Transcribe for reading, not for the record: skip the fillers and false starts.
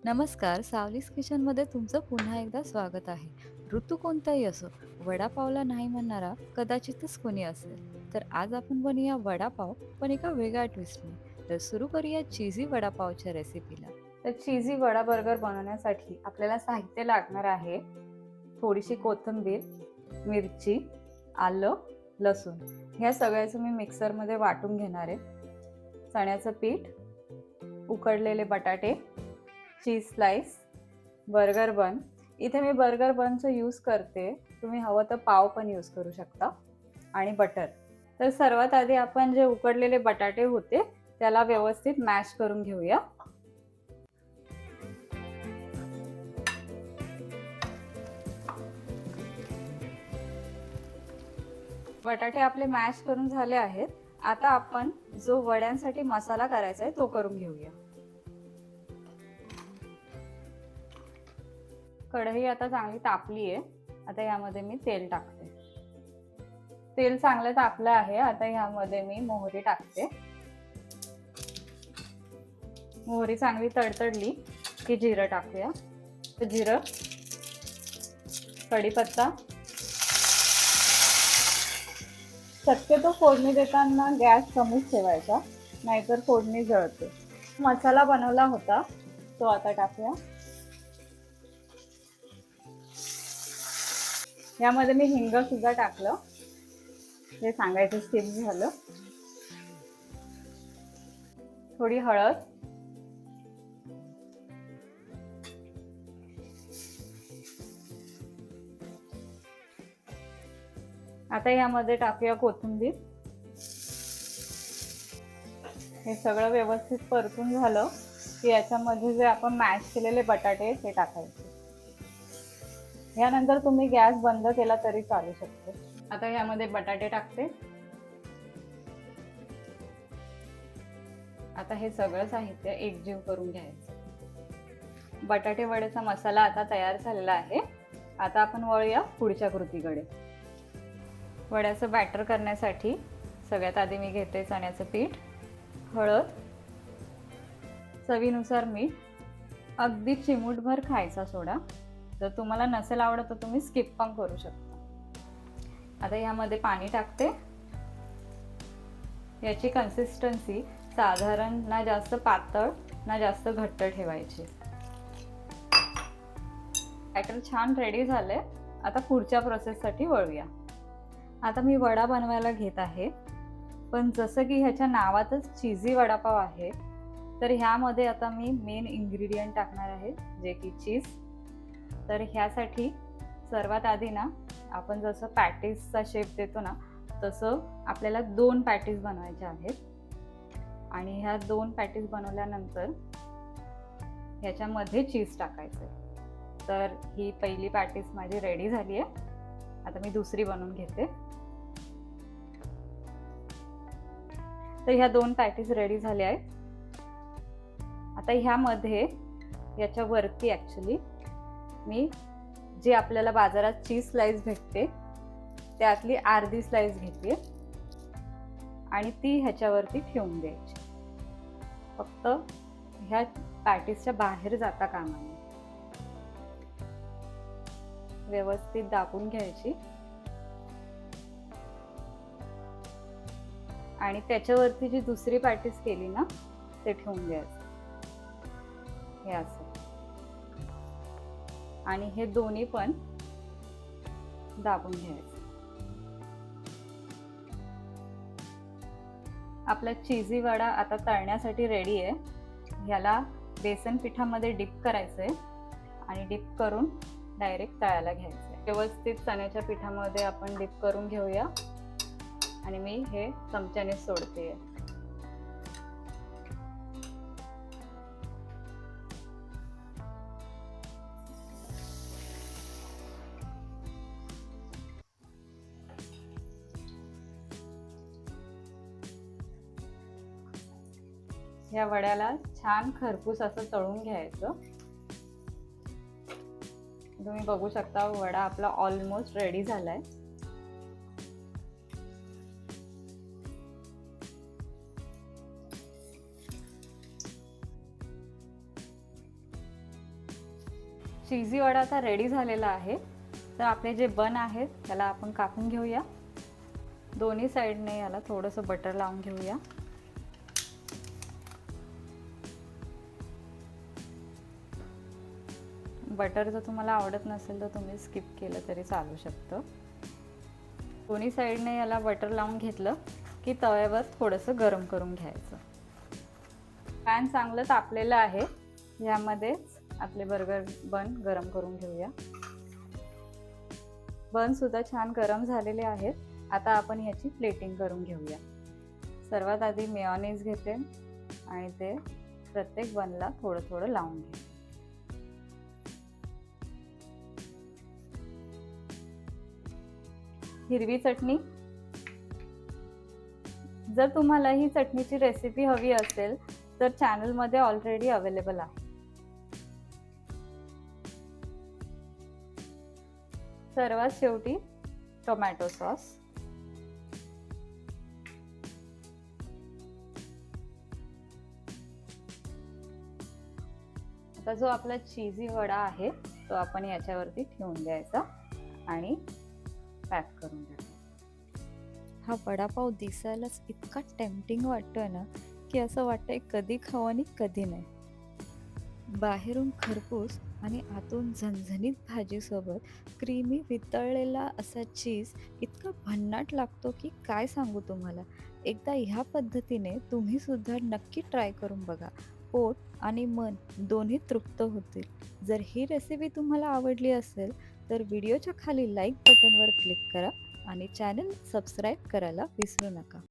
नमस्कार, सावलीस किचनमध्ये तुमचं पुन्हा एकदा स्वागत आहे. ऋतू कोणताही असो, वडापावला नाही म्हणणारा कदाचितच कोणी असेल. तर आज आपण बनवूया वडापाव, पण एका वेगळ्या ट्विस्टने. तर सुरू करूया चीझी वडापावच्या रेसिपीला. तर चीझी वडा बर्गर बनवण्यासाठी आपल्याला साहित्य लागणार आहे थोडीशी कोथिंबीर, मिरची, आलं, लसूण. ह्या सगळ्याचं मी मिक्सरमध्ये वाटून घेणार आहे. चण्याचं पीठ, उकडलेले बटाटे, चीज स्लाइस, बर्गर बन. इथे मी बर्गर बनचं यूज करते. तुम्ही हवं तर पाव पण यूज करू शकता आणि बटर. तर सर्वात आधी आपण जे उकडलेले बटाटे होते त्याला व्यवस्थित मॅश करून घेऊया. बटाटे आपले मॅश करून झाले आहेत. आता आपण जो वड्यांसाठी मसाला करायचा आहे तो करून घेऊया. कढई आता चांगली तापली आहे. आता यामध्ये मी तेल टाकते. तेल चांगलं तापलं आहे. आता यामध्ये मी मोहरी टाकते. मोहरी चांगली तडतडली की जिरं टाकूया. जिरं, कढीपत्ता. शक्यतो फोडणी देताना गॅस कमीच ठेवायचा, नाहीतर फोडणी जळते. मसाला बनवला होता तो आता टाकूया. यामध्ये मी हिंग सुद्धा टाकलं, हे सांगायचं स्किप झालं. थोडी हळद, आता यामध्ये टाकूया कोथिंबीर. हे सगळं व्यवस्थित परतून झालं की याच्यामध्ये जे आपण मॅश केलेले बटाटे ते टाकायचे. यानंतर तुम्ही गॅस बंद केला तरी चालू शकतो. आता यामध्ये बटाटे टाकते. आता हे सगळं साहित्य एकजीव करून घ्यायचं. बटाटे वड्याचा मसाला आता तयार झालेला आहे. आता आपण वळूया पुढच्या कृतीकडे. वड्याचं बॅटर करण्यासाठी सगळ्यात आधी मी घेते चण्याचं पीठ, हळद, चवीनुसार मीठ, अगदी चिमूटभर खायचा सोडा. जर तुम्हाला नसेल आवडत तर तुम्ही स्किप पण करू शकता. आता यामध्ये पाणी टाकते. याची कन्सिस्टन्सी साधारण ना जास्त पातळ ना जास्त घट्ट ठेवायची. बॅटर छान रेडी झाले. आता पुढच्या प्रोसेससाठी वळूया. आता मी वडा बनवायला घेत आहे, पण जसं की ह्याच्या नावातच चीझी वडापाव आहे, तर ह्यामध्ये आता मी मेन इन्ग्रेडियंट टाकणार आहे, जे की चीज. तर ह्यासाठी सर्वात आधी ना आपण जसं पॅटीसचा शेप देतो ना, तसं आपल्याला 2 पॅटीस बनवायच्या आहेत. आणि ह्या 2 पॅटीस बनवल्यानंतर ह्याच्यामध्ये चीज टाकायचं आहे. तर ही पहिली पॅटीस माझी रेडी झाली आहे. आता मी दुसरी बनवून घेते. तर ह्या 2 पॅटीस रेडी झाल्या आहेत. आता ह्यामध्ये याच्या वरती ॲक्च्युली मी जे आपल्याला बाजारात चीज स्लाइस भेटते त्यातली अर्धी स्लाइस घेते आणि ती ह्याच्यावरती ठेवून द्यायची. फक्त ह्या पॅटीसच्या बाहेर जाता कामा नये. व्यवस्थित दाबून घ्यायची आणि त्याच्यावरती जी दुसरी पॅटीस केली ना ते ठेवून द्यायचं. हे असं. आणि हे दोन्ही पण दाबून घ्यायचं. आपला चीझी वडा आता तळण्यासाठी रेडी आहे. ह्याला बेसन पिठामध्ये डिप करायचंय आणि डिप करून डायरेक्ट तळायला घ्यायचंय. व्यवस्थित चण्याच्या पिठामध्ये आपण डिप करून घेऊया आणि मी हे चमच्याने सोडते. या वड्याला छान खरपूस असं तळून घ्यायचं. तुम्ही बघू शकता वडा आपला ऑलमोस्ट रेडी झालाय. चीझी वडा आता रेडी झालेला आहे. तर आपले जे बन आहेत त्याला आपण कापून घेऊया. दोन्ही साईडने याला थोडंसं बटर लावून घेऊया. बटर जर तुम्हाला आवडत नसेल तर तुम्ही स्किप केलं तरी चालू शकतं. दोन्ही साईडने याला बटर लावून घेतलं की तव्यावर थोडंसं गरम करून घ्यायचं. पॅन चांगलं तापलेलं आहे. यामध्येच आपले बर्गर बन गरम करून घेऊया. बन सुद्धा छान गरम झालेले आहेत. आता आपण याची प्लेटिंग करून घेऊया. सर्वात आधी मेयोनीज घेते आणि ते प्रत्येक बनला थोडं थोडं लावून घेते. हिरवी चटणी. जर तुम्हाला ही चटणीची रेसिपी हवी असेल तर चॅनलमध्ये ऑलरेडी अवेलेबल आहे. सर्वात शेवटी टोमॅटो सॉस. आता जो आपला चीझी वडा आहे तो आपण याच्यावरती ठेवून द्यायचा आणि पॅक करून द्यायचा. हा वडापाव दिसायलाच इतका टेम्पटिंग वाटतोय ना की असं वाटतंय कधी खाऊ आणि कधी नाही. बाहेरून खरपूस आणि आतून झणझणीत भाजीसोबत क्रीमी वितळलेला असा चीज इतका भन्नाट लागतो की काय सांगू तुम्हाला. एकदा ह्या पद्धतीने तुम्ही सुद्धा नक्की ट्राय करून बघा. पोट आणि मन दोन्ही तृप्त होतील. जर ही रेसिपी तुम्हाला आवडली असेल तर व्हिडिओच्या खाली लाईक बटनवर क्लिक करा आणि चॅनल सबस्क्राईब करायला विसरू नका.